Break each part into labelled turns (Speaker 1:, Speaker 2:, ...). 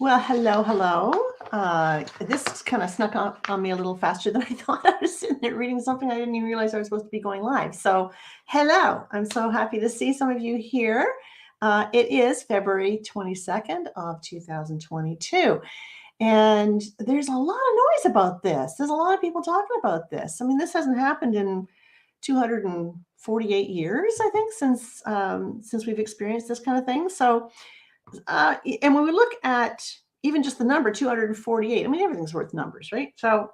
Speaker 1: Well, hello, hello. This kind of snuck up on me a little faster than I thought. I was sitting there reading something. I didn't even realize I was supposed to be going live. So, hello. I'm so happy to see some of you here. It is February 22nd of 2022. And there's a lot of noise about this. There's a lot of people talking about this. I mean, this hasn't happened in 248 years, I think, since we've experienced this kind of thing. So, and when we look at even just the number 248, I mean, everything's worth numbers, right? So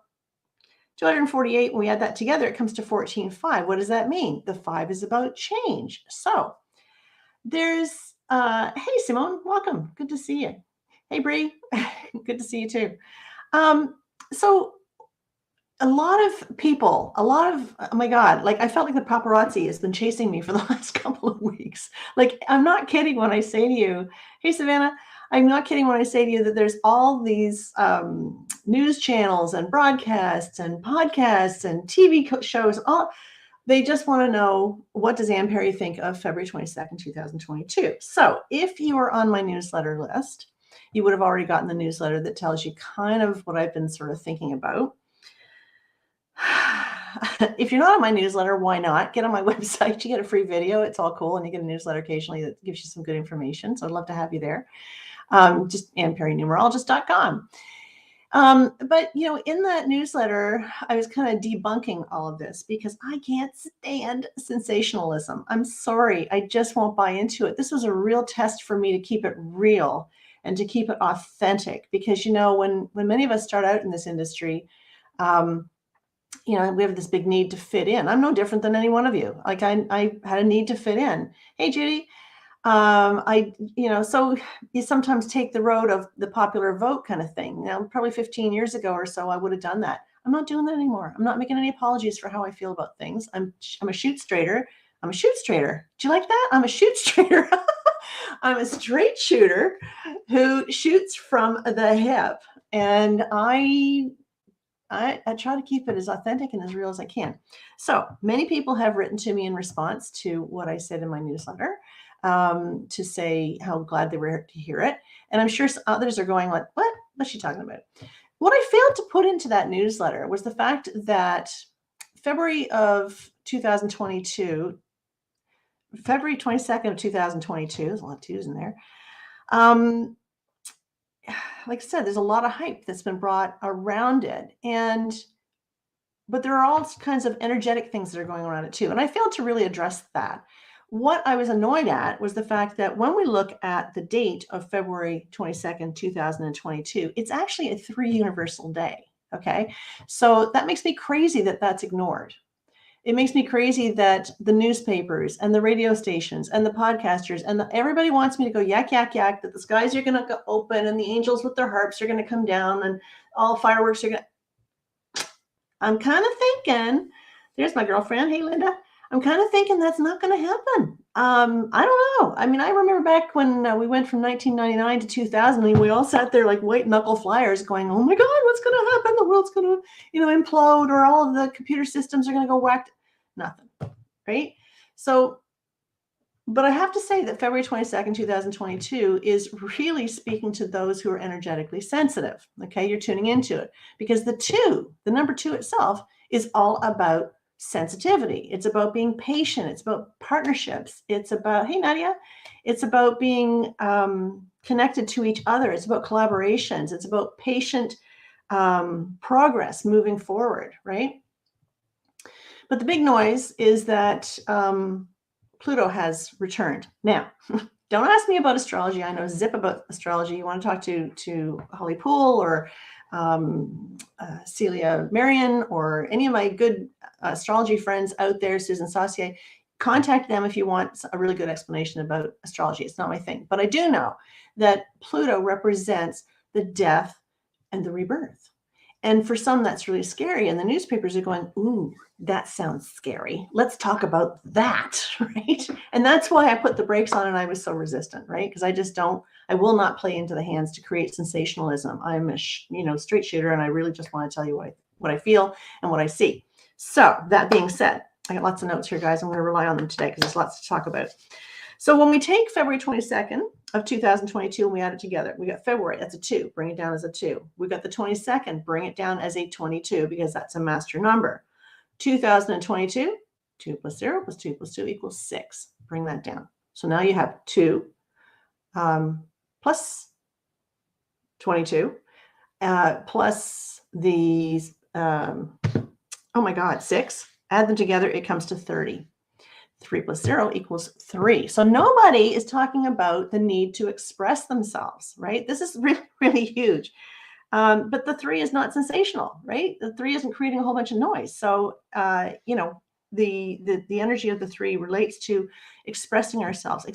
Speaker 1: 248, when we add that together, it comes to 14.5. What does that mean? The 5 is about change. So there's, hey, Simone, welcome. Good to see you. Hey, Bree, good to see you too. So a lot of people, oh my God, like I felt like the paparazzi has been chasing me for the last couple of weeks. Like, I'm not kidding when I say to you, hey, Savannah, I'm not kidding when I say to you that there's all these news channels and broadcasts and podcasts and TV shows. They just want to know, what does Ann Perry think of February 22nd, 2022? So if you are on my newsletter list, you would have already gotten the newsletter that tells you kind of what I've been sort of thinking about. If you're not on my newsletter, why not? Get on my website. You get a free video. It's all cool. And you get a newsletter occasionally that gives you some good information. So I'd love to have you there. Just AnnPerryNumerologist.com. But, you know, in that newsletter, I was kind of debunking all of this because I can't stand sensationalism. I'm sorry. I just won't buy into it. This was a real test for me to keep it real and to keep it authentic. Because, you know, when many of us start out in this industry, you know, we have this big need to fit in. I'm no different than any one of you. Like I had a need to fit in. Hey, Judy. So you sometimes take the road of the popular vote kind of thing. Now, probably 15 years ago or so, I would have done that. I'm not doing that anymore. I'm not making any apologies for how I feel about things. I'm a shoot straighter. I'm a shoot straighter. Do you like that? I'm a shoot straighter. I'm a straight shooter who shoots from the hip. And I try to keep it as authentic and as real as I can. So many people have written to me in response to what I said in my newsletter, to say how glad they were to hear it. And I'm sure others are going like, what's she talking about? What I failed to put into that newsletter was the fact that February 22nd of 2022, there's a lot of twos in there. Like I said, there's a lot of hype that's been brought around it. But there are all kinds of energetic things that are going around it too. And I failed to really address that. What I was annoyed at was the fact that when we look at the date of February 22nd, 2022, it's actually a 3 universal day. Okay. So that makes me crazy that that's ignored. It makes me crazy that the newspapers and the radio stations and the podcasters and everybody wants me to go yak, yak, yak, that the skies are going to go open and the angels with their harps are going to come down and all fireworks are going to. I'm kind of thinking, there's my girlfriend. Hey, Linda. I'm kind of thinking that's not going to happen. I don't know. I mean, I remember back when we went from 1999 to 2000, and we all sat there like white knuckle flyers going, oh my God, what's going to happen? The world's going to, implode, or all of the computer systems are going to go whacked. Nothing, right? So, but I have to say that February 22nd, 2022 is really speaking to those who are energetically sensitive. Okay, you're tuning into it because the number 2 itself is all about sensitivity. It's about being patient. It's about partnerships. It's about, hey, Nadia, it's about being connected to each other. It's about collaborations. It's about patient progress moving forward, right? But the big noise is that Pluto has returned. Now, don't ask me about astrology. I know zip about astrology. You want to talk to Holly Poole or Celia Marion or any of my good astrology friends out there, Susan Saucier, contact them if you want a really good explanation about astrology. It's not my thing. But I do know that Pluto represents the death and the rebirth. And for some, that's really scary. And the newspapers are going, ooh, that sounds scary. Let's talk about that, right? And that's why I put the brakes on and I was so resistant, right? Because I will not play into the hands to create sensationalism. I'm a straight shooter, and I really just want to tell you what I feel and what I see. So that being said, I got lots of notes here, guys. I'm going to rely on them today because there's lots to talk about. So when we take February 22nd, of 2022, and we add it together. We got February, that's a 2, bring it down as a 2. We got the 22nd, bring it down as a 22 because that's a master number. 2022, 2 plus 0 plus 2 plus 2 equals 6. Bring that down. So now you have 2 plus 22 plus these, oh my God, 6. Add them together, it comes to 30. 3 plus 0 equals 3. So nobody is talking about the need to express themselves, right? This is really, really huge. But the 3 is not sensational, right? The 3 isn't creating a whole bunch of noise. So, the energy of the 3 relates to expressing ourselves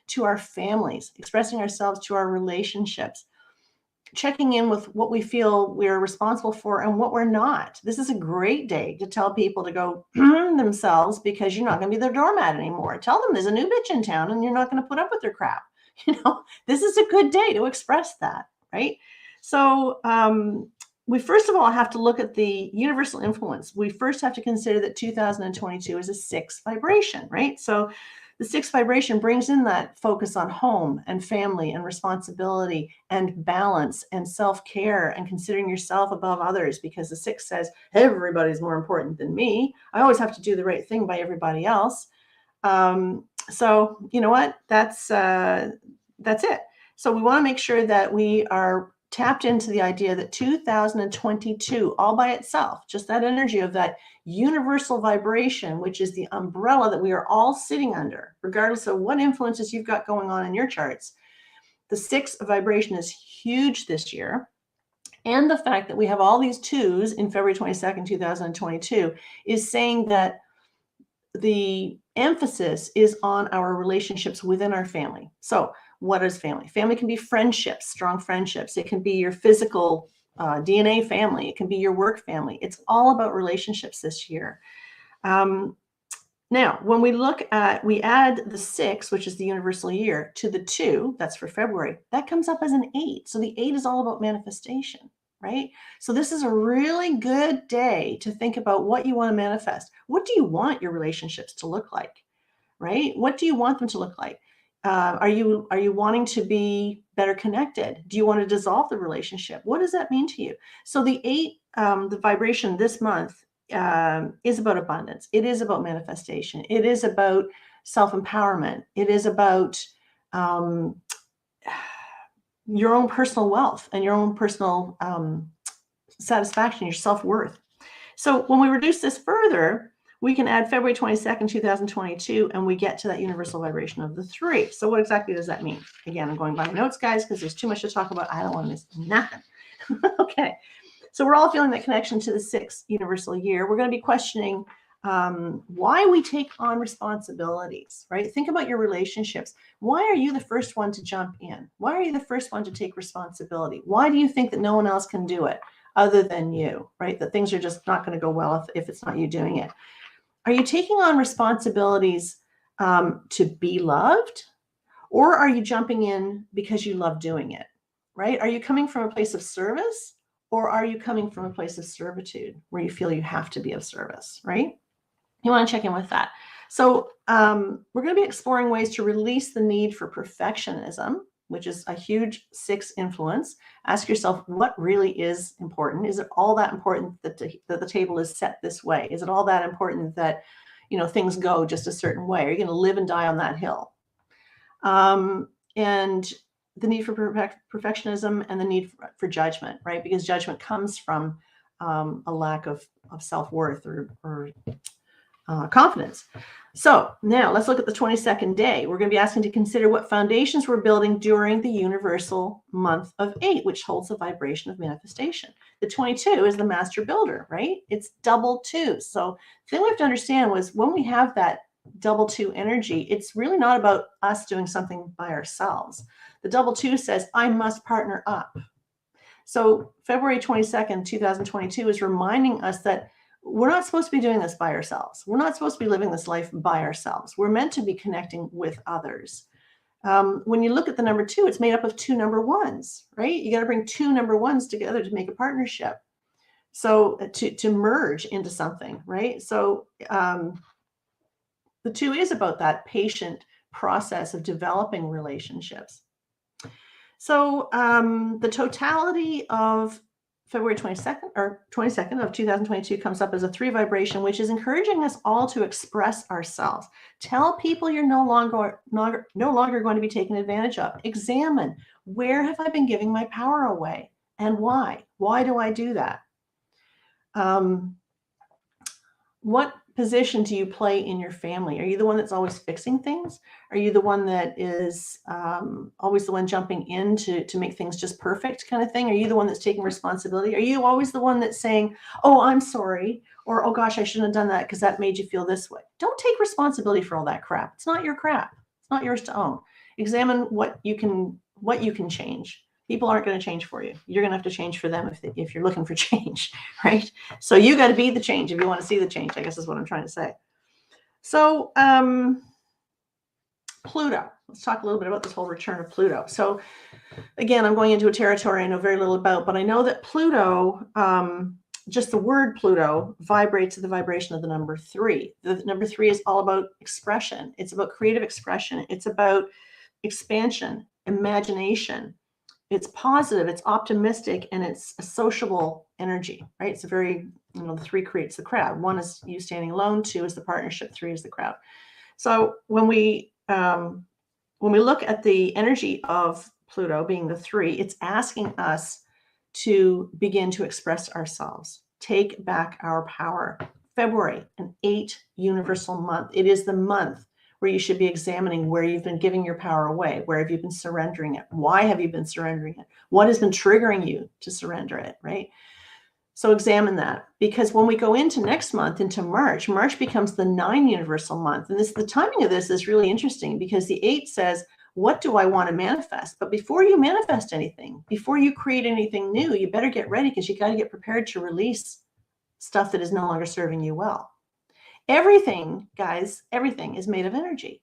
Speaker 1: to our families, expressing ourselves to our relationships, checking in with what we feel we're responsible for and what we're not. This is a great day to tell people to go themselves because you're not going to be their doormat anymore. Tell them there's a new bitch in town and you're not going to put up with their crap. This is a good day to express that, right? So we first of all have to look at the universal influence. We first have to consider that 2022 is a 6 vibration, right? So the 6 vibration brings in that focus on home and family and responsibility and balance and self-care and considering yourself above others, because the 6 says everybody's more important than me. I always have to do the right thing by everybody else. So you know what? That's it. So we want to make sure that we are tapped into the idea that 2022 all by itself, just that energy of that universal vibration, which is the umbrella that we are all sitting under, regardless of what influences you've got going on in your charts. The 6 vibration is huge this year. And the fact that we have all these 2s in February 22nd, 2022 is saying that the emphasis is on our relationships within our family. So what is family? Family can be friendships, strong friendships. It can be your physical DNA family. It can be your work family. It's all about relationships this year. Now, when we add the 6, which is the universal year, to the 2, that's for February, that comes up as an 8. So the 8 is all about manifestation, right? So this is a really good day to think about what you want to manifest. What do you want your relationships to look like, right? What do you want them to look like? Are you wanting to be better connected? Do you want to dissolve the relationship? What does that mean to you? So the 8, the vibration this month is about abundance. It is about manifestation. It is about self-empowerment. It is about your own personal wealth and your own personal satisfaction, your self-worth. So when we reduce this further, we can add February 22nd, 2022, and we get to that universal vibration of the 3. So what exactly does that mean? Again, I'm going by my notes, guys, because there's too much to talk about. I don't want to miss nothing. Okay. So we're all feeling that connection to the 6 universal year. We're going to be questioning why we take on responsibilities, right? Think about your relationships. Why are you the first one to jump in? Why are you the first one to take responsibility? Why do you think that no one else can do it other than you, right? That things are just not going to go well if it's not you doing it. Are you taking on responsibilities to be loved? Or are you jumping in because you love doing it, right? Are you coming from a place of service? Or are you coming from a place of servitude where you feel you have to be of service, right? You want to check in with that. So we're going to be exploring ways to release the need for perfectionism, which is a huge 6 influence. Ask yourself, what really is important? Is it all that important that the table is set this way? Is it all that important that things go just a certain way? Are you going to live and die on that hill? And the need for perfectionism and the need for judgment, right? Because judgment comes from a lack of self-worth or confidence. So now let's look at the 22nd day. We're going to be asking to consider what foundations we're building during the universal month of 8, which holds the vibration of manifestation. The 22 is the master builder, right? It's double 2. So the thing we have to understand was when we have that double 2 energy, it's really not about us doing something by ourselves. The double 2 says, I must partner up. So February 22nd, 2022 is reminding us that we're not supposed to be doing this by ourselves. We're not supposed to be living this life by ourselves. We're meant to be connecting with others. When you look at the number 2, it's made up of 2 number 1s, right? You got to bring 2 number 1s together to make a partnership. So to merge into something, right? So the 2 is about that patient process of developing relationships. So the totality of February 22nd of 2022 comes up as a 3 vibration, which is encouraging us all to express ourselves. Tell people you're no longer going to be taken advantage of. Examine, where have I been giving my power away and why? Why do I do that? What position do you play in your family? Are you the one that's always fixing things? Are you the one that is always the one jumping in to make things just perfect kind of thing? Are you the one that's taking responsibility? Are you always the one that's saying, oh, I'm sorry, or oh gosh, I shouldn't have done that because that made you feel this way? Don't take responsibility for all that crap. It's not your crap. It's not yours to own. Examine what you can change. People aren't going to change for you. You're going to have to change for them if you're looking for change, right? So you got to be the change if you want to see the change, I guess is what I'm trying to say. So Pluto. Let's talk a little bit about this whole return of Pluto. So again, I'm going into a territory I know very little about, but I know that Pluto, just the word Pluto, vibrates at the vibration of the number 3. The number 3 is all about expression. It's about creative expression. It's about expansion, imagination. It's positive, it's optimistic, and it's a sociable energy, right? It's a very, the 3 creates the crowd. 1 is you standing alone, 2 is the partnership, 3 is the crowd. So when we look at the energy of Pluto being the 3, it's asking us to begin to express ourselves, take back our power. February, an 8 universal month. It is the month where you should be examining where you've been giving your power away. Where have you been surrendering it? Why have you been surrendering it? What has been triggering you to surrender it, right? So examine that, because when we go into next month, into March, March becomes the 9 universal month. And the timing of this is really interesting because the 8 says, what do I want to manifest? But before you manifest anything, before you create anything new, you better get ready because you got to get prepared to release stuff that is no longer serving you well. Everything, guys, everything is made of energy.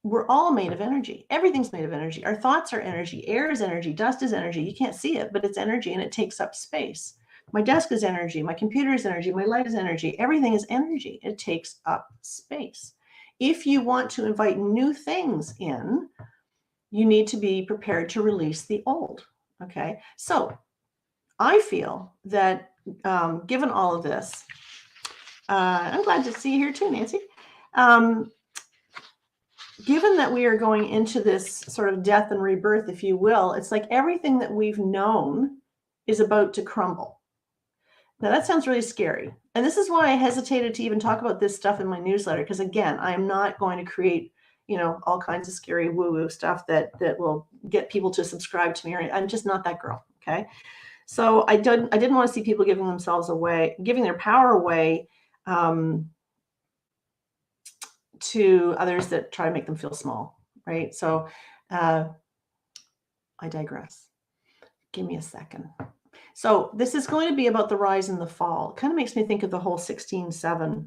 Speaker 1: We're all made of energy. Everything's made of energy. Our thoughts are energy. Air is energy. Dust is energy. You can't see it, but it's energy and it takes up space. My desk is energy. My computer is energy. My light is energy. Everything is energy. It takes up space. If you want to invite new things in, you need to be prepared to release the old. Okay. So I feel that given all of this, I'm glad to see you here too, Nancy. Given that we are going into this sort of death and rebirth, if you will, it's like everything that we've known is about to crumble. Now that sounds really scary. And this is why I hesitated to even talk about this stuff in my newsletter, because again, I'm not going to create, all kinds of scary woo-woo stuff that will get people to subscribe to me. I'm just not that girl. Okay. So I didn't want to see people giving their power away to others that try to make them feel small, right? So I digress. Give me a second. So this is going to be about the rise and the fall. It kind of makes me think of the whole 16-7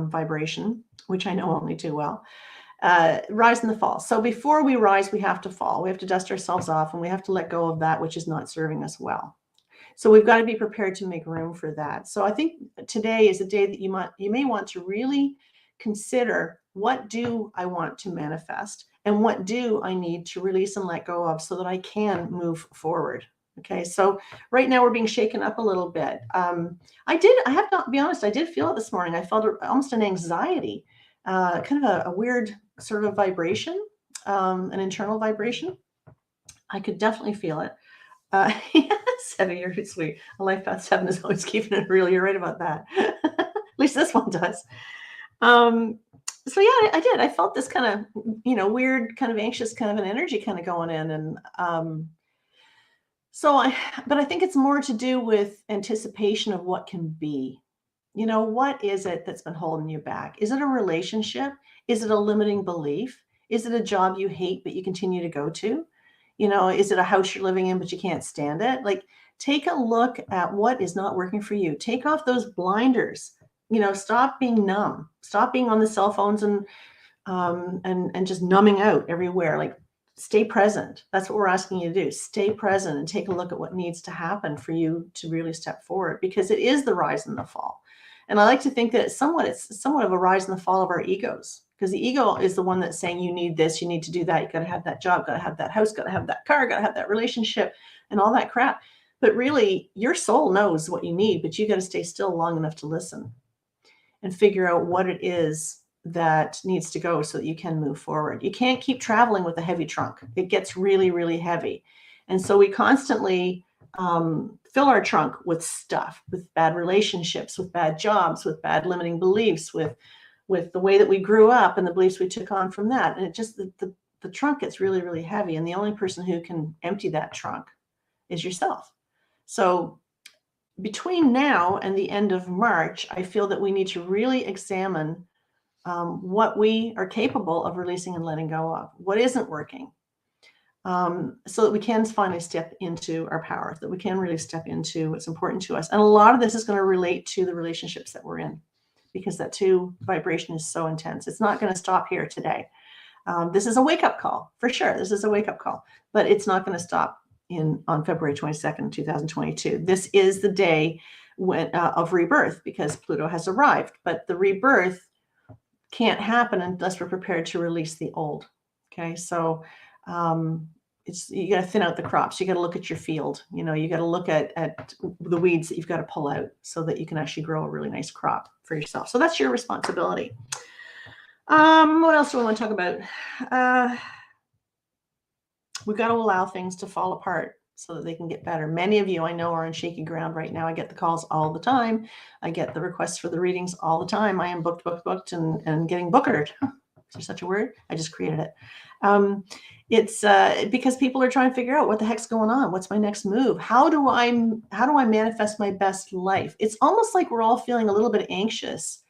Speaker 1: vibration, which I know only too well. Rise and the fall. So before we rise, we have to fall. We have to dust ourselves off and we have to let go of that which is not serving us well. So we've got to be prepared to make room for that. So I think today is a day that you may want to really consider, what do I want to manifest and what do I need to release and let go of so that I can move forward. Okay, so right now we're being shaken up a little bit. I have to be honest, I did feel it this morning. I felt almost an anxiety, kind of a weird sort of vibration, an internal vibration. I could definitely feel it. 7 years sweet. A life path 7 is always keeping it real. You're right about that. At least this one does. So yeah, I did. I felt this kind of, weird, kind of anxious, kind of an energy kind of going in. And but I think it's more to do with anticipation of what can be. What is it that's been holding you back? Is it a relationship? Is it a limiting belief? Is it a job you hate, but you continue to go to? Is it a house you're living in, but you can't stand it? Like, take a look at what is not working for you. Take off those blinders. Stop being numb. Stop being on the cell phones and just numbing out everywhere. Like, stay present. That's what we're asking you to do. Stay present and take a look at what needs to happen for you to really step forward, because it is the rise and the fall. And I like to think that it's somewhat of a rise and the fall of our egos. because the ego is the one that's saying you need this, you need to do that, you got to have that job, got to have that house, got to have that car, got to have that relationship and all that crap. But really, your soul knows what you need, but you got to stay still long enough to listen and figure out what it is that needs to go so that you can move forward. You can't keep traveling with a heavy trunk. It gets really, really heavy. And so we constantly fill our trunk with stuff, with bad relationships, with bad jobs, with bad limiting beliefs, with the way that we grew up and the beliefs we took on from that. And it just, the trunk gets really, really heavy. And the only person who can empty that trunk is yourself. So between now and the end of March, I feel that we need to really examine what we are capable of releasing and letting go of, what isn't working, so that we can finally step into our power, that we can really step into what's important to us. And a lot of this is going to relate to the relationships that we're in, because that 2 vibration is so intense. It's not going to stop here today. This is a wake-up call, for sure. This is a wake-up call, but it's not going to stop on February 22nd, 2022. This is the day of rebirth, because Pluto has arrived. But the rebirth can't happen unless we're prepared to release the old. Okay, so you got to thin out the crops. You got to look at your field. You got to look at the weeds that you've got to pull out so that you can actually grow a really nice crop for yourself. So that's your responsibility. What else do I want to talk about? We've got to allow things to fall apart so that they can get better. Many of you I know are on shaky ground right now. I get the calls all the time. I get the requests for the readings all the time. I am booked, and getting bookered. Is there such a word? I just created it. It's because people are trying to figure out what the heck's going on. What's my next move? How do I manifest my best life? It's almost like we're all feeling a little bit anxious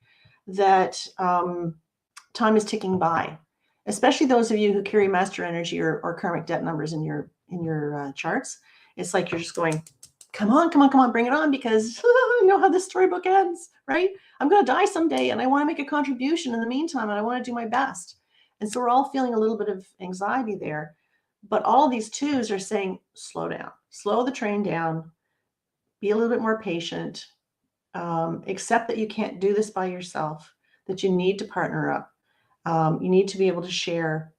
Speaker 1: that time is ticking by, especially those of you who carry master energy or karmic debt numbers in your charts. It's like you're just going, come on, bring it on, because I know how this storybook ends, right? I'm going to die someday, and I want to make a contribution in the meantime, and I want to do my best. And so we're all feeling a little bit of anxiety there. But all of these 2s are saying, slow down, slow the train down, be a little bit more patient, accept that you can't do this by yourself, that you need to partner up. You need to be able to share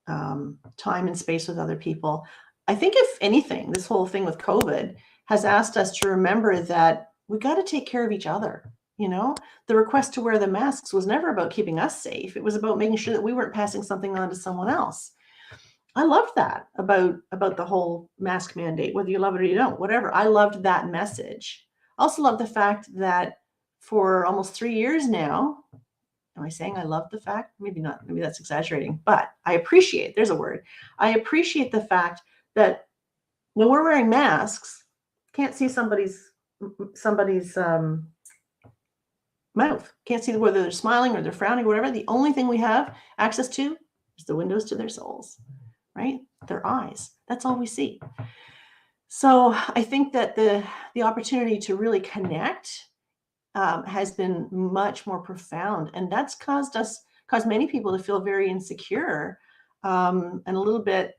Speaker 1: time and space with other people. I think if anything, this whole thing with COVID has asked us to remember that we got to take care of each other. The request to wear the masks was never about keeping us safe. It was about making sure that we weren't passing something on to someone else. I loved that about the whole mask mandate, whether you love it or you don't, whatever. I loved that message. I also love the fact that for almost 3 years now, am I saying I love the fact? Maybe not. Maybe that's exaggerating, but I appreciate, there's a word. I appreciate the fact that when we're wearing masks, can't see somebody's mouth. Can't see whether they're smiling or they're frowning or whatever. The only thing we have access to is the windows to their souls, right? Their eyes. That's all we see. So I think that the opportunity to really connect has been much more profound, and that's caused many people to feel very insecure and a little bit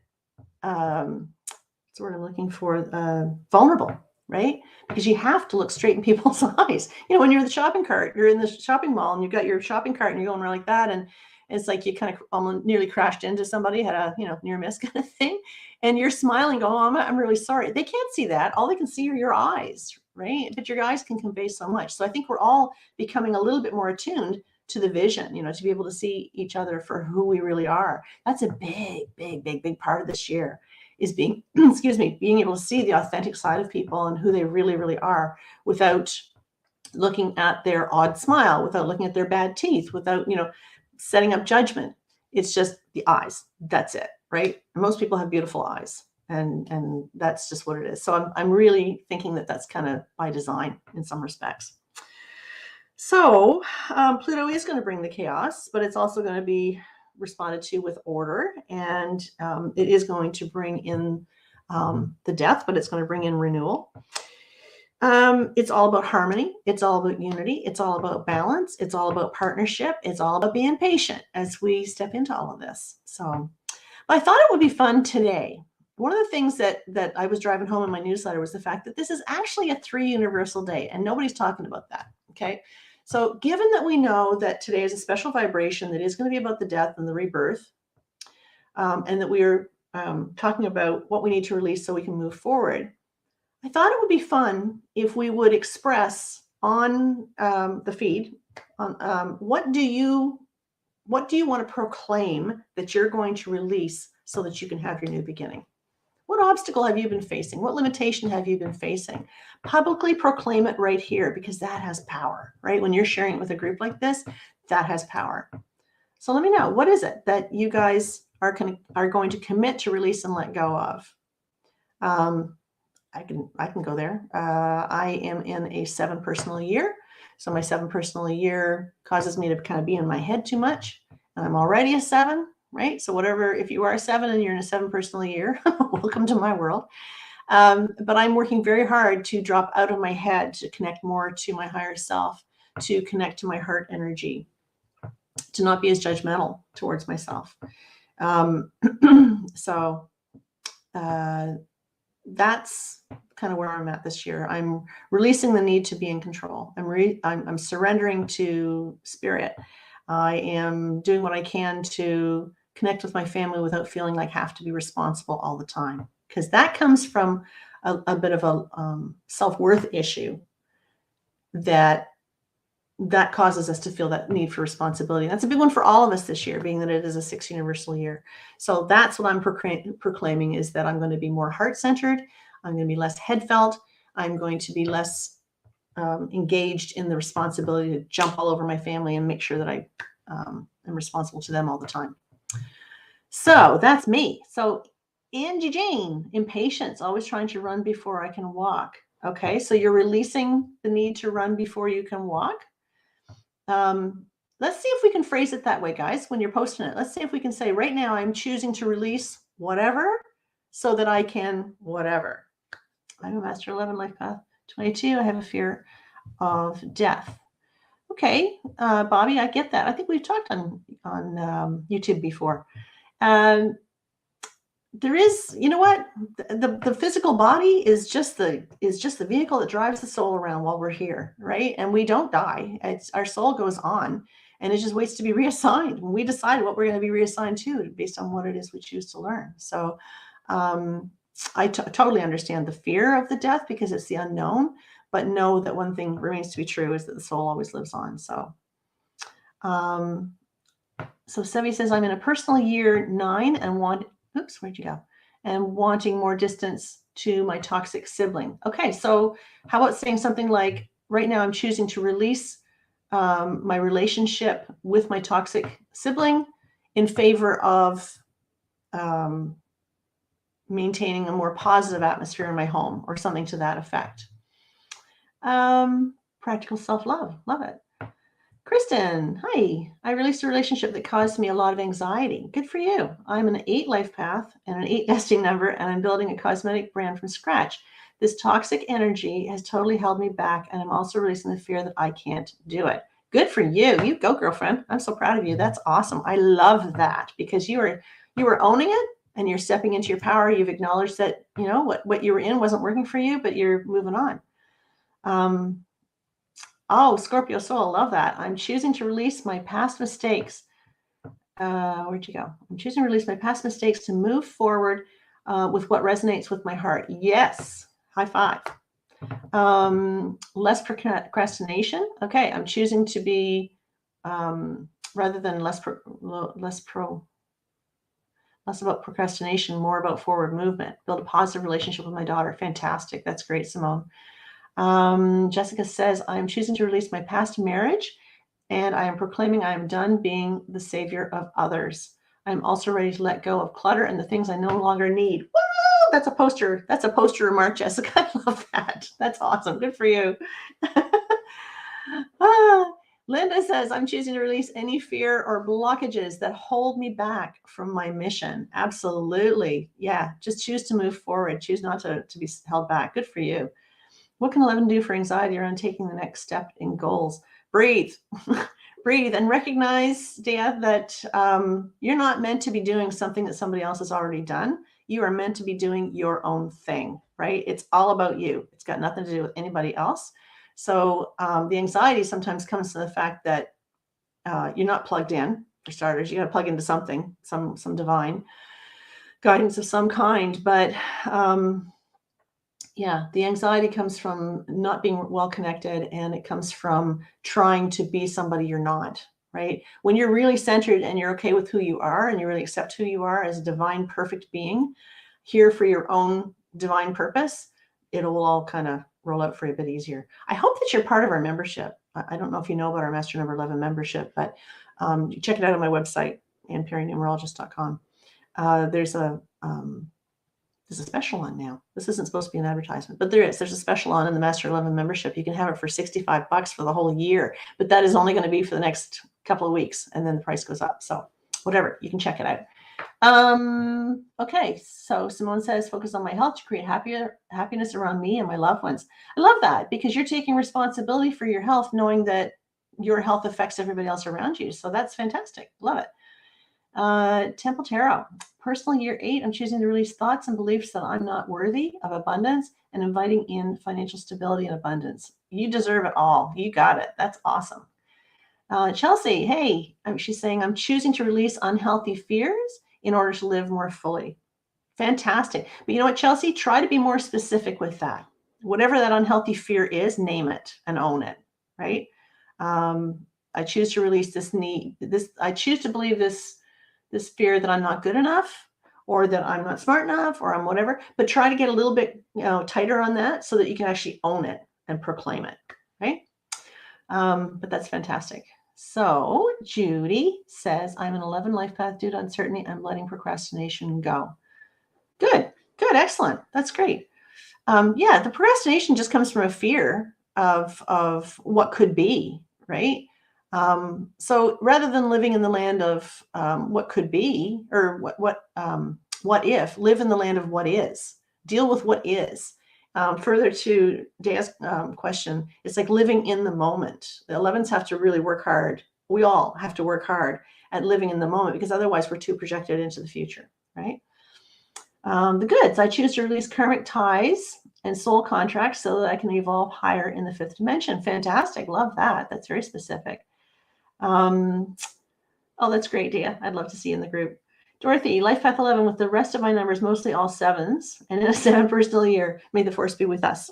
Speaker 1: sort of looking for vulnerable, right? Because you have to look straight in people's eyes. When you're in the shopping cart, you're in the shopping mall and you've got your shopping cart and you're going around like that, and it's like you kind of almost nearly crashed into somebody, had a near miss kind of thing, and you're smiling, going, "Oh, I'm really sorry." They can't see that. All they can see are your eyes, right? But your eyes can convey so much. So I think we're all becoming a little bit more attuned to the vision, to be able to see each other for who we really are. That's a big part of this year, is being, being able to see the authentic side of people and who they really, really are, without looking at their odd smile, without looking at their bad teeth, without, setting up judgment. It's just the eyes. That's it, right? Most people have beautiful eyes, and that's just what it is. So I'm really thinking that that's kind of by design in some respects. So Pluto is going to bring the chaos, but it's also going to be responded to with order, and it is going to bring in the death, but it's going to bring in renewal. It's all about harmony. It's all about unity. It's all about balance. It's all about partnership. It's all about being patient as we step into all of this. So I thought it would be fun today. One of the things that I was driving home in my newsletter was the fact that this is actually a 3 universal day, and nobody's talking about that. Okay. So given that we know that today is a special vibration that is going to be about the death and the rebirth, and that we are talking about what we need to release so we can move forward, I thought it would be fun if we would express on the feed on what do you want to proclaim that you're going to release so that you can have your new beginning. What obstacle have you been facing? What limitation have you been facing? Publicly proclaim it right here, because that has power, right? When you're sharing it with a group like this, that has power. So let me know, what is it that you guys are going to commit to release and let go of? I can go there. I am in a 7 personal year. So my 7 personal year causes me to kind of be in my head too much. And I'm already a 7, right? So whatever, if you are a 7 and you're in a 7 personal year, welcome to my world. But I'm working very hard to drop out of my head, to connect more to my higher self, to connect to my heart energy, to not be as judgmental towards myself. So that's kind of where I'm at this year. I'm releasing the need to be in control. I'm surrendering to spirit. I am doing what I can to connect with my family without feeling like I have to be responsible all the time, because that comes from a bit of a self-worth issue that causes us to feel that need for responsibility. That's a big one for all of us this year, being that it is a 6 universal year. So that's what I'm proclaiming, is that I'm going to be more heart-centered. I'm going to be less head-felt. I'm going to be less engaged in the responsibility to jump all over my family and make sure that I am responsible to them all the time. So that's me. So Angie Jane, impatience, always trying to run before I can walk. Okay, so you're releasing the need to run before you can walk. Let's see if we can phrase it that way, guys, when you're posting it. Let's see if we can say, right now, I'm choosing to release whatever so that I can whatever. I'm a Master 11 Life Path 22. I have a fear of death. Okay, Bobby, I get that. I think we've talked on YouTube before. There is, you know what? The physical body is just the vehicle that drives the soul around while we're here, right? And we don't die. Our soul goes on, and it just waits to be reassigned. When we decide what we're going to be reassigned to based on what it is we choose to learn. So I totally understand the fear of the death, because it's the unknown, but know that one thing remains to be true, is that the soul always lives on. So Sevi says, I'm in a personal year 9 and oops, where'd you go? And wanting more distance to my toxic sibling. Okay, so how about saying something like, right now I'm choosing to release my relationship with my toxic sibling in favor of maintaining a more positive atmosphere in my home, or something to that effect. Practical self-love, love it. Kristen, hi. I released a relationship that caused me a lot of anxiety. Good for you. I'm an 8 life path and an 8 destiny number, and I'm building a cosmetic brand from scratch. This toxic energy has totally held me back, and I'm also releasing the fear that I can't do it. Good for you. You go, girlfriend. I'm so proud of you. That's awesome. I love that, because you were owning it, and you're stepping into your power. You've acknowledged that, you know, what you were in wasn't working for you, but you're moving on. Oh, Scorpio soul, I love that. I'm choosing to release my past mistakes. Where'd you go? I'm choosing to release my past mistakes to move forward with what resonates with my heart. Yes, high five. Less procrastination. Okay, I'm choosing to be rather than less about procrastination, more about forward movement. Build a positive relationship with my daughter. Fantastic. That's great, Simone. Jessica says, I am choosing to release my past marriage, and I am proclaiming I am done being the savior of others. I'm also ready to let go of clutter and the things I no longer need. Woo! That's a poster. That's a poster remark, Jessica. I love that. That's awesome. Good for you. Linda says, I'm choosing to release any fear or blockages that hold me back from my mission. Absolutely. Yeah. Just choose to move forward. Choose not to be held back. Good for you. What can 11 do for anxiety around taking the next step in goals? Breathe. Breathe and recognize, Dea, that you're not meant to be doing something that somebody else has already done. You are meant to be doing your own thing, right? It's all about you. It's got nothing to do with anybody else. So the anxiety sometimes comes from the fact that you're not plugged in, for starters. You got to plug into something, some divine guidance of some kind. But yeah, the anxiety comes from not being well connected, and it comes from trying to be somebody you're not, right? When you're really centered and you're okay with who you are and you really accept who you are as a divine, perfect being here for your own divine purpose, it will all kind of roll out for you a bit easier. I hope that you're part of our membership. I don't know if you know about our Master Number 11 membership, but check it out on my website, AnnePerryNumerologist.com. There's a special on now. This isn't supposed to be an advertisement, but there's a special on in the Master 11 membership. You can have it for $65 for the whole year, but that is only going to be for the next couple of weeks, and then the price goes up. So whatever, you can check it out. Okay, so Simone says, focus on my health to create happiness around me and my loved ones. I love that, because you're taking responsibility for your health, knowing that your health affects everybody else around you. So that's fantastic. Love it. Temple Tarot, personal year 8, I'm choosing to release thoughts and beliefs that I'm not worthy of abundance and inviting in financial stability and abundance. You deserve it all. You got it. That's awesome. Chelsea, hey, she's saying, I'm choosing to release unhealthy fears in order to live more fully. Fantastic. But you know what, Chelsea? Try to be more specific with that. Whatever that unhealthy fear is, name it and own it, right? I choose to release this need. I choose to believe this fear that I'm not good enough, or that I'm not smart enough, or I'm whatever. But try to get a little bit tighter on that so that you can actually own it and proclaim it, right? But that's fantastic. So Judy says, I'm an 11 life path due to uncertainty. I'm letting procrastination go. Good, excellent. That's great. Yeah, the procrastination just comes from a fear of what could be, right? So rather than living in the land of what could be, or what if, live in the land of what is. Deal with what is. Further to Daya's question, it's like living in the moment. The 11s have to really work hard. We all have to work hard at living in the moment, because otherwise we're too projected into the future, right? The goods, I choose to release karmic ties and soul contracts so that I can evolve higher in the 5th dimension. Fantastic. Love that. That's very specific. Oh, that's great, Dia. I'd love to see you in the group. Dorothy, Life Path 11 with the rest of my numbers, mostly all 7s, and in a 7 personal year. May the force be with us.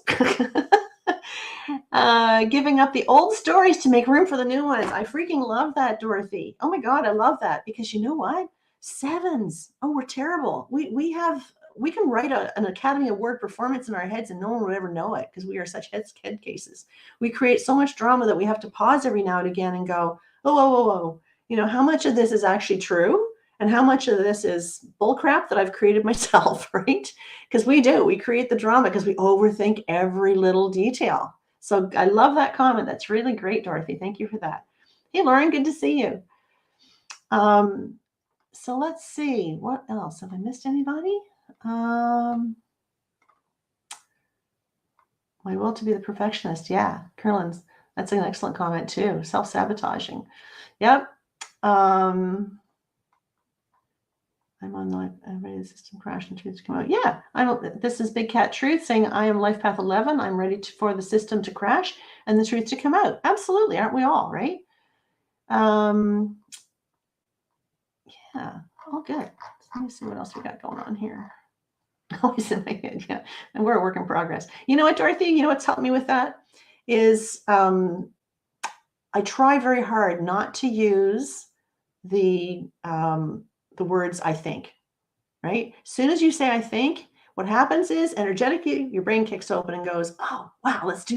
Speaker 1: Giving up the old stories to make room for the new ones. I freaking love that, Dorothy. Oh my God, I love that, because you know what? 7s. Oh, we're terrible. We can write an Academy Award performance in our heads and no one would ever know it, because we are such head cases. We create so much drama that we have to pause every now and again and go, oh, how much of this is actually true? And how much of this is bullcrap that I've created myself, right? Because we create the drama because we overthink every little detail. So I love that comment. That's really great, Dorothy. Thank you for that. Hey, Lauren, good to see you. So let's see, what else? Have I missed anybody? My will to be the perfectionist. Yeah, Curlin's. That's an excellent comment too. Self-sabotaging. Yep. I'm on life. The system crash and truth to come out. Yeah, this is Big Cat Truth saying, I am Life Path 11. I'm ready for the system to crash and the truth to come out. Absolutely. Aren't we all, right? Yeah, all good. Let me see what else we got going on here. Always in my head, yeah. And we're a work in progress. You know what, Dorothy? You know what's helped me with that is I try very hard not to use the words I think, right? As soon as you say I think, what happens is energetically your brain kicks open and goes, oh, wow, let's do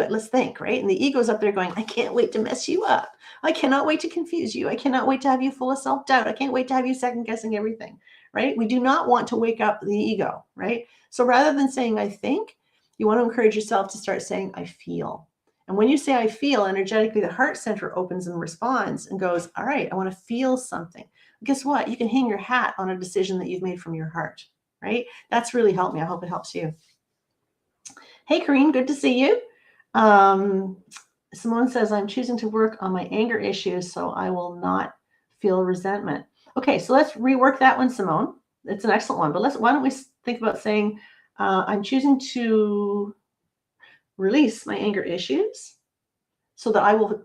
Speaker 1: it. Let's think, right? And the ego's up there going, I can't wait to mess you up. I cannot wait to confuse you. I cannot wait to have you full of self-doubt. I can't wait to have you second guessing everything, right? We do not want to wake up the ego, right? So rather than saying I think, you want to encourage yourself to start saying I feel. And when you say I feel, energetically the heart center opens and responds and goes, all right, I want to feel something. Guess what? You can hang your hat on a decision that you've made from your heart, right? That's really helped me. I hope it helps you. Hey, Karine, good to see you. Simone says, I'm choosing to work on my anger issues so I will not feel resentment. Okay, so let's rework that one, Simone. It's an excellent one, but why don't we think about saying, I'm choosing to release my anger issues so that I will,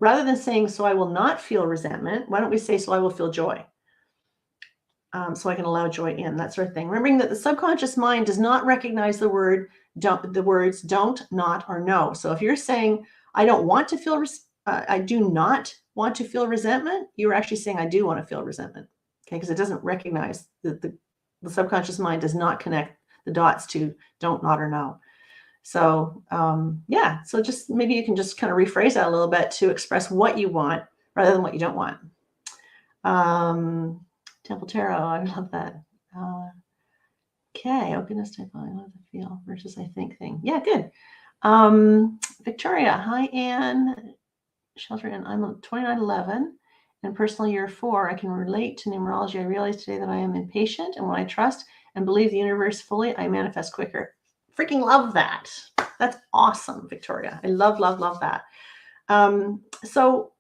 Speaker 1: rather than saying, so I will not feel resentment, why don't we say, so I will feel joy? So I can allow joy in, that sort of thing. Remembering that the subconscious mind does not recognize the words don't, not, or no. So if you're saying, I don't want to feel, I do not want to feel resentment, you're actually saying, I do want to feel resentment. Okay, because it doesn't recognize that the subconscious mind does not connect the dots to don't, not, or no. So yeah, so just maybe you can just kind of rephrase that a little bit to express what you want rather than what you don't want. Temple Tarot, I love that. Okay, openness type, I love the feel versus I think thing. Yeah, good. Victoria, hi Anne, Shelter, and I'm 2911 and personal year 4. I can relate to numerology. I realize today that I am impatient, and when I trust and believe the universe fully, I manifest quicker. Freaking love that. That's awesome, Victoria. I love, love, love that. So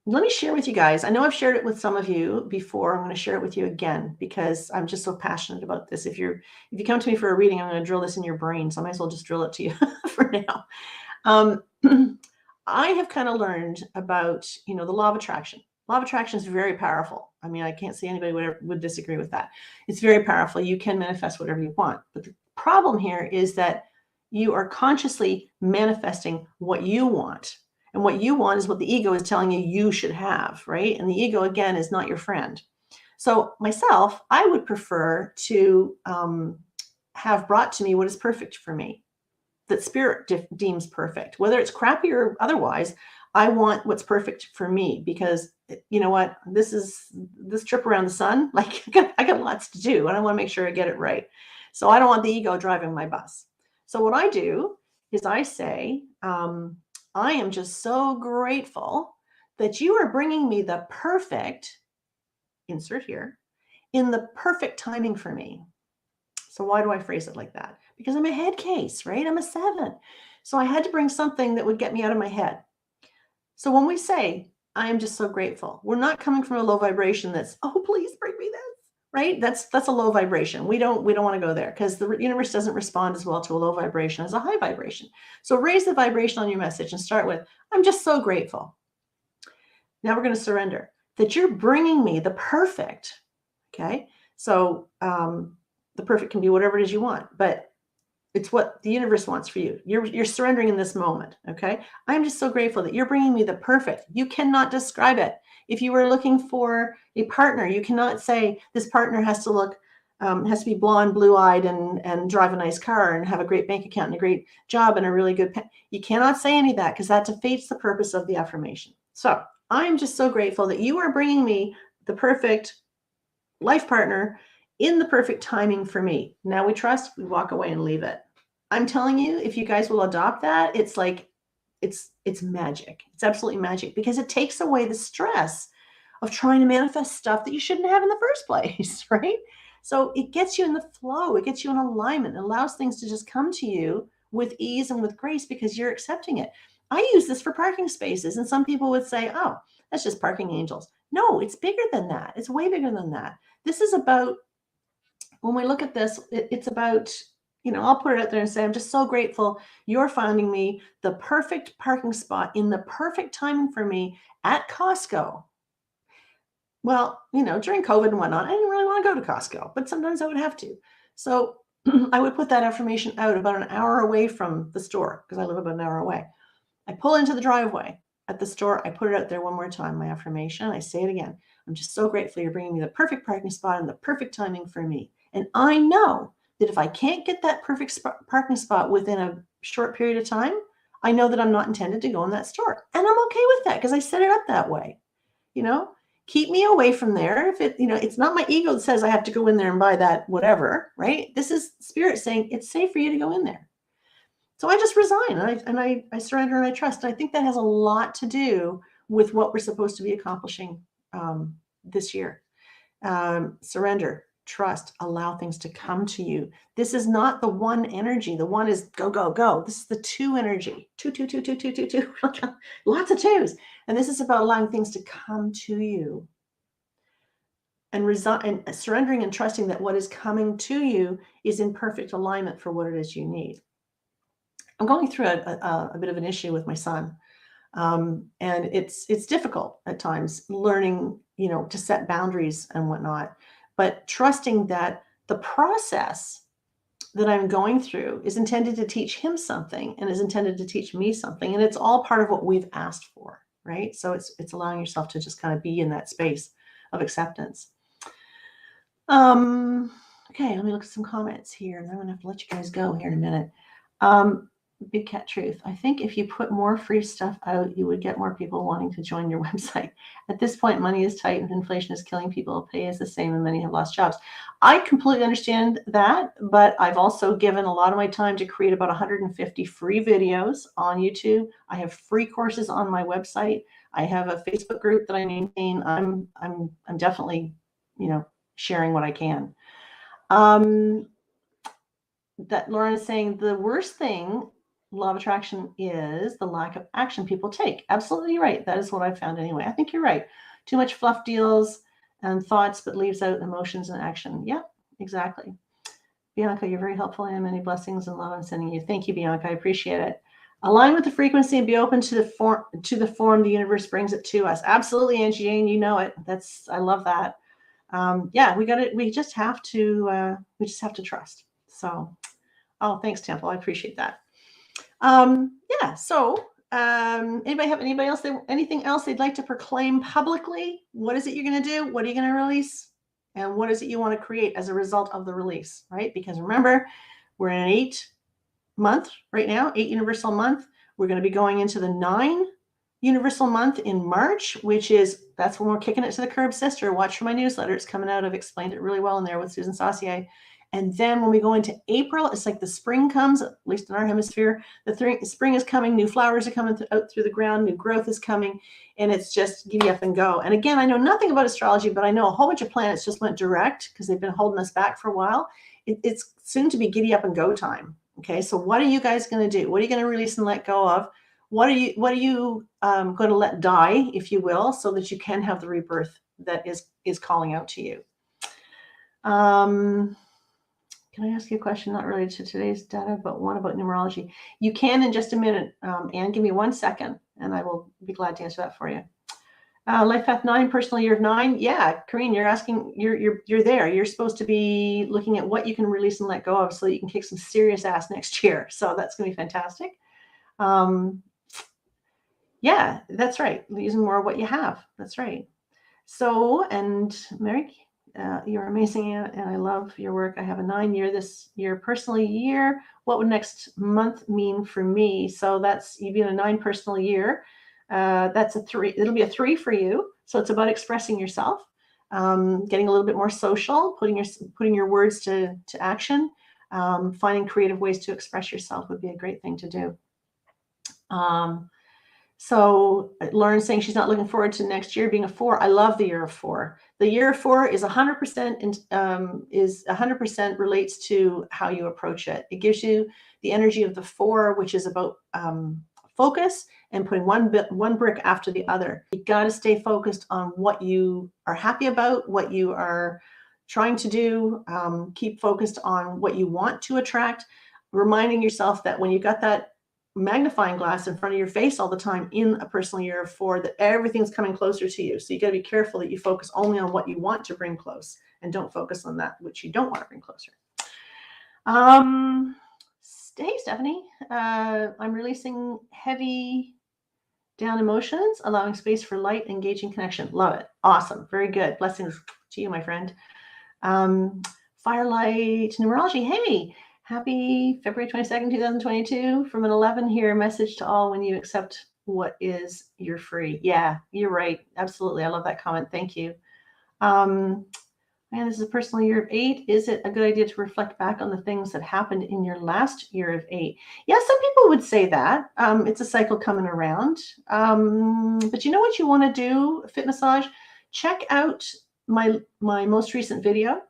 Speaker 1: let me share with you guys. I know I've shared it with some of you before. I'm going to share it with you again because I'm just so passionate about this. If you come to me for a reading, I'm going to drill this in your brain. So I might as well just drill it to you for now. I have kind of learned about, the law of attraction. Law of attraction is very powerful. I mean, I can't see anybody would disagree with that. It's very powerful. You can manifest whatever you want. But the problem here is that you are consciously manifesting what you want. And what you want is what the ego is telling you you should have, right? And the ego, again, is not your friend. So myself, I would prefer to have brought to me what is perfect for me, that spirit deems perfect, whether it's crappy or otherwise. I want what's perfect for me because you know what? This trip around the sun, like I got lots to do and I want to make sure I get it right. So I don't want the ego driving my bus. So what I do is I say, I am just so grateful that you are bringing me the perfect, insert here, in the perfect timing for me. So why do I phrase it like that? Because I'm a head case, right? I'm a 7. So I had to bring something that would get me out of my head. So when we say, I am just so grateful, we're not coming from a low vibration that's, oh, please bring me this, right? That's a low vibration. We don't want to go there because the universe doesn't respond as well to a low vibration as a high vibration. So raise the vibration on your message and start with, I'm just so grateful. Now we're going to surrender that you're bringing me the perfect. Okay. So the perfect can be whatever it is you want, but it's what the universe wants for you. You're surrendering in this moment. Okay. I'm just so grateful that you're bringing me the perfect. You cannot describe it. If you were looking for a partner, you cannot say this partner has to look, has to be blonde, blue-eyed, and drive a nice car and have a great bank account and a great job and a really good you cannot say any of that because that defeats the purpose of the affirmation. So I'm just so grateful that you are bringing me the perfect life partner in the perfect timing for me. Now we trust, we walk away and leave it. I'm telling you, if you guys will adopt that, it's like, it's magic. It's absolutely magic because it takes away the stress of trying to manifest stuff that you shouldn't have in the first place, right? So it gets you in the flow. It gets you in alignment. It allows things to just come to you with ease and with grace because you're accepting it. I use this for parking spaces, and some people would say, oh, that's just parking angels. No, it's bigger than that. It's way bigger than that. This is about, when we look at this, it's about, I'll put it out there and say, I'm just so grateful you're finding me the perfect parking spot in the perfect timing for me at Costco. Well, during COVID and whatnot, I didn't really want to go to Costco, but sometimes I would have to. So I would put that affirmation out about an hour away from the store because I live about an hour away. I pull into the driveway at the store. I put it out there one more time, my affirmation. I say it again. I'm just so grateful you're bringing me the perfect parking spot and the perfect timing for me. And I know that if I can't get that perfect parking spot within a short period of time, I know that I'm not intended to go in that store. And I'm okay with that because I set it up that way. Keep me away from there. If it's not my ego that says I have to go in there and buy that whatever, right? This is spirit saying it's safe for you to go in there. So I just resign and I surrender and I trust. And I think that has a lot to do with what we're supposed to be accomplishing this year. Surrender, trust, allow things to come to you. This is not the one energy. The one is go, go, go. This is the 2 energy. 2, 2, 2, 2, 2, 2, 2. Lots of 2s. And this is about allowing things to come to you. And surrendering and trusting that what is coming to you is in perfect alignment for what it is you need. I'm going through a bit of an issue with my son. And it's difficult at times learning, to set boundaries and whatnot, but trusting that the process that I'm going through is intended to teach him something and is intended to teach me something. And it's all part of what we've asked for, right? So it's allowing yourself to just kind of be in that space of acceptance. Okay, let me look at some comments here, and I'm gonna have to let you guys go here in a minute. Big Cat Truth. I think if you put more free stuff out, you would get more people wanting to join your website. At this point, money is tight and inflation is killing people. Pay is the same and many have lost jobs. I completely understand that, but I've also given a lot of my time to create about 150 free videos on YouTube. I have free courses on my website. I have a Facebook group that I maintain. I'm definitely, sharing what I can. That Lauren is saying the worst thing, law of attraction, is the lack of action people take. Absolutely right. That is what I've found anyway. I think you're right. Too much fluff deals and thoughts, but leaves out emotions and action. Yep, exactly. Bianca, you're very helpful, and many blessings and love I'm sending you. Thank you, Bianca. I appreciate it. Align with the frequency and be open to the form the universe brings it to us. Absolutely, Angie Jane, you know it. I love that. Yeah, we just have to trust. So, thanks, Temple. I appreciate that. Yeah. So, anybody have anything else they'd like to proclaim publicly? What is it you're going to do? What are you going to release? And what is it you want to create as a result of the release, right? Because remember, we're in an 8-month right now, 8 universal month. We're going to be going into the 9 universal month in March, that's when we're kicking it to the curb, sister. Watch for my newsletter. It's coming out. I've explained it really well in there with Susan Saucier. And then when we go into April, it's like the spring comes, at least in our hemisphere. The spring is coming. New flowers are coming out through the ground. New growth is coming. And it's just giddy up and go. And again, I know nothing about astrology, but I know a whole bunch of planets just went direct because they've been holding us back for a while. It's soon to be giddy up and go time. Okay, so what are you guys going to do? What are you going to release and let go of? What are you going to let die, if you will, so that you can have the rebirth that is calling out to you? Can I ask you a question not related to today's data, but one about numerology? You can in just a minute, Anne. Give me 1 second, and I will be glad to answer that for you. Life Path 9, personal year of 9. Yeah, Corrine, you're asking. You're there. You're supposed to be looking at what you can release and let go of, so that you can kick some serious ass next year. So that's going to be fantastic. Yeah, that's right. Using more of what you have. That's right. So, and Mary, you're amazing, and I love your work. I have a 9-year this year, personal year. What would next month mean for me? So you've been a 9 personal year. That's a 3. It'll be a 3 for you. So it's about expressing yourself, getting a little bit more social, putting your words to action, finding creative ways to express yourself would be a great thing to do. So Lauren's saying she's not looking forward to next year being a 4. I love the year of 4. The year of 4 is 100% relates to how you approach it. It gives you the energy of the 4, which is about focus and putting one brick after the other. You got to stay focused on what you are happy about, what you are trying to do. Keep focused on what you want to attract, reminding yourself that when you got that magnifying glass in front of your face all the time in a personal year of 4, that everything's coming closer to you. So you got to be careful that you focus only on what you want to bring close and don't focus on that which you don't want to bring closer. Hey, Stephanie, I'm releasing heavy down emotions, allowing space for light, engaging connection. Love it. Awesome. Very good. Blessings to you, my friend. Firelight numerology. Hey, happy February 22nd, 2022. From an 11 here, message to all: when you accept what is, you're free. Yeah, you're right. Absolutely. I love that comment. Thank you. Man, this is a personal year of 8. Is it a good idea to reflect back on the things that happened in your last year of 8? Yeah, some people would say that. It's a cycle coming around. But you know what you want to do, Fit Massage? Check out my most recent video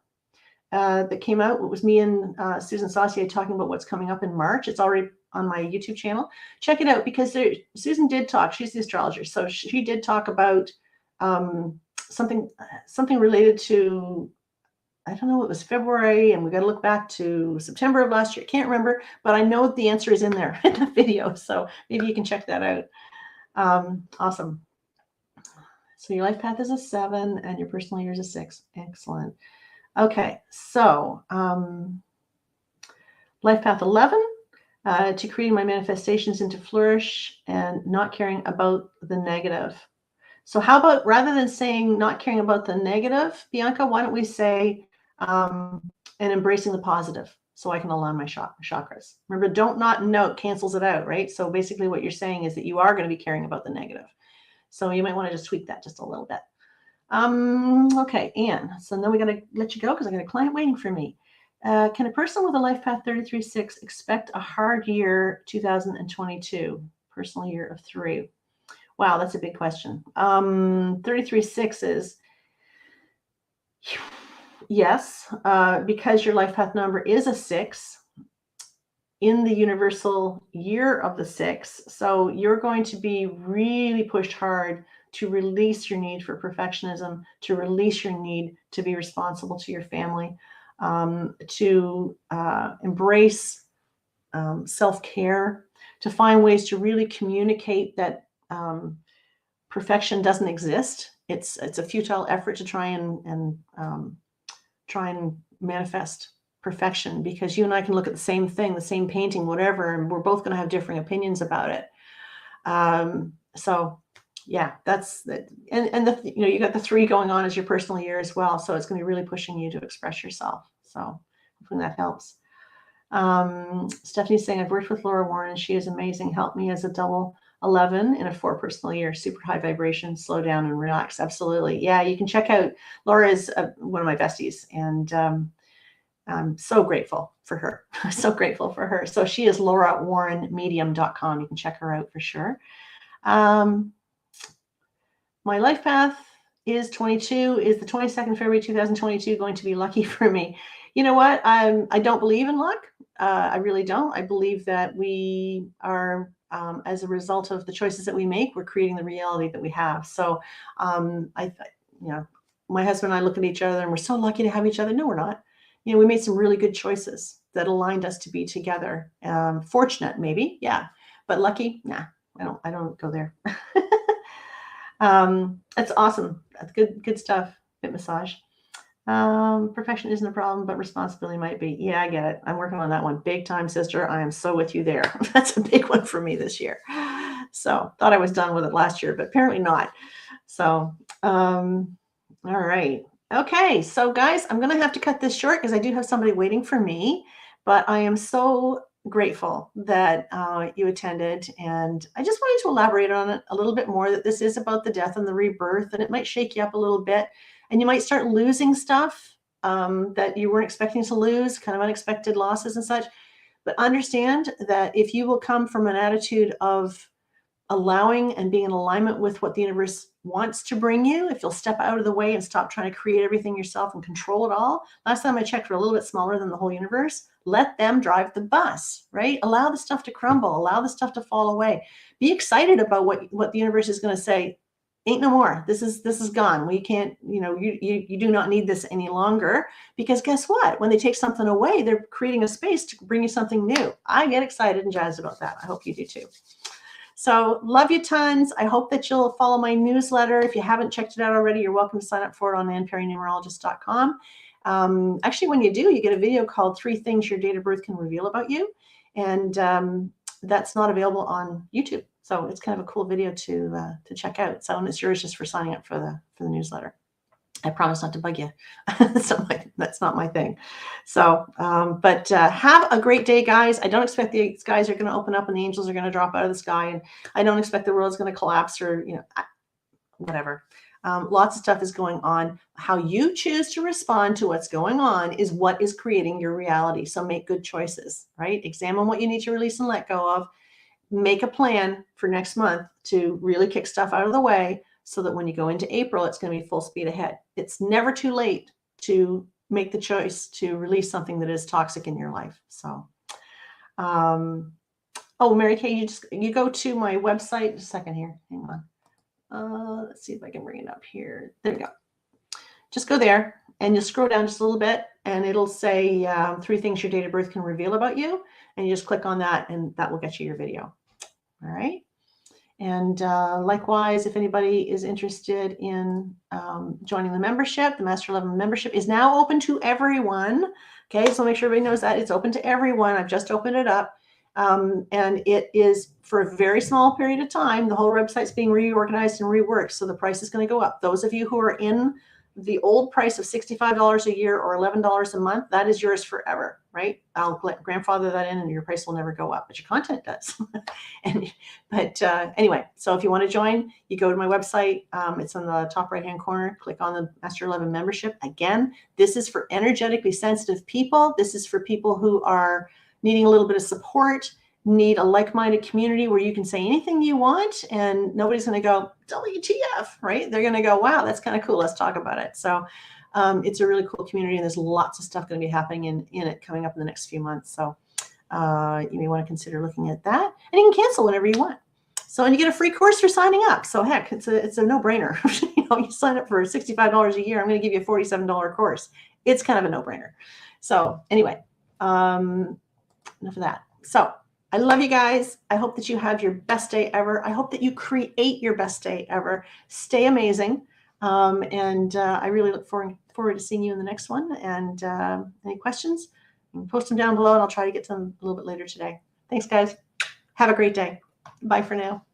Speaker 1: that came out. It was me and Susan Saucier talking about what's coming up in March. It's already on my YouTube channel. Check it out, because Susan did talk. She's the astrologer. So she did talk about something related to I don't know, it was February, and we got to look back to September of last year. Can't remember, but I know the answer is in there in the video. So maybe you can check that out. Awesome. So your life path is a 7 and your personal year is a 6. Excellent. Okay. So life path 11, to creating my manifestations into flourish and not caring about the negative. So how about, rather than saying not caring about the negative, Bianca, why don't we say, and embracing the positive so I can align my chakras. Remember, don't not note cancels it out, right? So basically what you're saying is that you are going to be caring about the negative. So you might want to just tweak that just a little bit. Okay, Anne. So then we got to let you go because I got a client waiting for me. Can a person with a life path 33-6 expect a hard year 2022, personal year of 3? Wow, that's a big question. 33-6 is yes, because your life path number is a 6 in the universal year of the 6. So you're going to be really pushed hard to release your need for perfectionism, to release your need to be responsible to your family, to embrace self-care, to find ways to really communicate that perfection doesn't exist. It's a futile effort to try and manifest perfection, because you and I can look at the same thing, the same painting, whatever, and we're both going to have differing opinions about it. So yeah, that's and the, you got the 3 going on as your personal year as well. So it's going to be really pushing you to express yourself. So hopefully that helps. Stephanie's saying, I've worked with Laura Warren and she is amazing. Helped me as a double 11 in a 4 personal year. Super high vibration, slow down and relax. Absolutely. Yeah, you can check out, Laura is one of my besties, and I'm so grateful for her. So grateful for her. So she is laurawarrenmedium.com. You can check her out for sure. My life path is 22. Is the 22nd February 2022 going to be lucky for me? You know what? I don't believe in luck. I really don't. I believe that we are, as a result of the choices that we make, we're creating the reality that we have. So my husband and I look at each other and we're so lucky to have each other. No, we're not. We made some really good choices that aligned us to be together. Fortunate, maybe. Yeah. But lucky? Nah, I don't go there. That's awesome. That's good stuff. Fit massage. Perfection isn't a problem, but responsibility might be. Yeah, I get it. I'm working on that one. Big time, sister. I am so with you there. That's a big one for me this year. So thought I was done with it last year, but apparently not. So, all right. Okay. So guys, I'm going to have to cut this short because I do have somebody waiting for me, but I am so grateful that you attended, and I just wanted to elaborate on it a little bit more, that this is about the death and the rebirth, and it might shake you up a little bit, and you might start losing stuff that you weren't expecting to lose, kind of unexpected losses and such. But understand that if you will come from an attitude of allowing and being in alignment with what the universe wants to bring you, if you'll step out of the way and stop trying to create everything yourself and control it all. Last time I checked, we're a little bit smaller than the whole universe. Let them drive the bus, right? Allow the stuff to crumble, allow the stuff to fall away. Be excited about what the universe is going to say. Ain't no more. This is gone. We can't, you do not need this any longer, because guess what? When they take something away, they're creating a space to bring you something new. I get excited and jazzed about that. I hope you do too. So love you tons. I hope that you'll follow my newsletter. If you haven't checked it out already, you're welcome to sign up for it on AnnePerryNumerologist.com. Actually, when you do, you get a video called 3 Things Your Date of Birth Can Reveal About You. And that's not available on YouTube. So it's kind of a cool video to check out. So it's yours just for signing up for the newsletter. I promise not to bug you. That's not my thing. So, but have a great day, guys. I don't expect the skies are going to open up and the angels are going to drop out of the sky. And I don't expect the world's going to collapse or, whatever. Lots of stuff is going on. How you choose to respond to what's going on is what is creating your reality. So make good choices, right? Examine what you need to release and let go of. Make a plan for next month to really kick stuff out of the way, so that when you go into April, it's going to be full speed ahead. It's never too late to make the choice to release something that is toxic in your life. So, Mary Kay, you go to my website. Just a second here. Hang on. Let's see if I can bring it up here. There we go. Just go there. and you'll scroll down just a little bit, and it'll say 3 things your date of birth can reveal about you, and you just click on that, and that will get you your video. All right. And likewise, if anybody is interested in joining the membership, the Master Level membership is now open to everyone. Okay, so make sure everybody knows that it's open to everyone. I've just opened it up. And it is for a very small period of time. The whole website's being reorganized and reworked, so the price is going to go up. Those of you who are in the old price of $65 a year or $11 a month, that is yours forever, right? I'll grandfather that in, and your price will never go up, but your content does. Anyway, so if you want to join, you go to my website. It's on the top right-hand corner. Click on the Master 11 membership. Again, this is for energetically sensitive people. This is for people who are needing a little bit of support, need a like-minded community where you can say anything you want and nobody's going to go, WTF, right? They're going to go, wow, that's kind of cool. Let's talk about it. So it's a really cool community, and there's lots of stuff going to be happening in it coming up in the next few months. So you may want to consider looking at that, and you can cancel whenever you want. So, and you get a free course for signing up. So heck, it's a no-brainer. You sign up for $65 a year. I'm going to give you a $47 course. It's kind of a no-brainer. So anyway, enough of that. So I love you guys. I hope that you have your best day ever. I hope that you create your best day ever. Stay amazing. I really look forward to seeing you in the next one. And any questions, you can post them down below, and I'll try to get to them a little bit later today. Thanks, guys. Have a great day. Bye for now.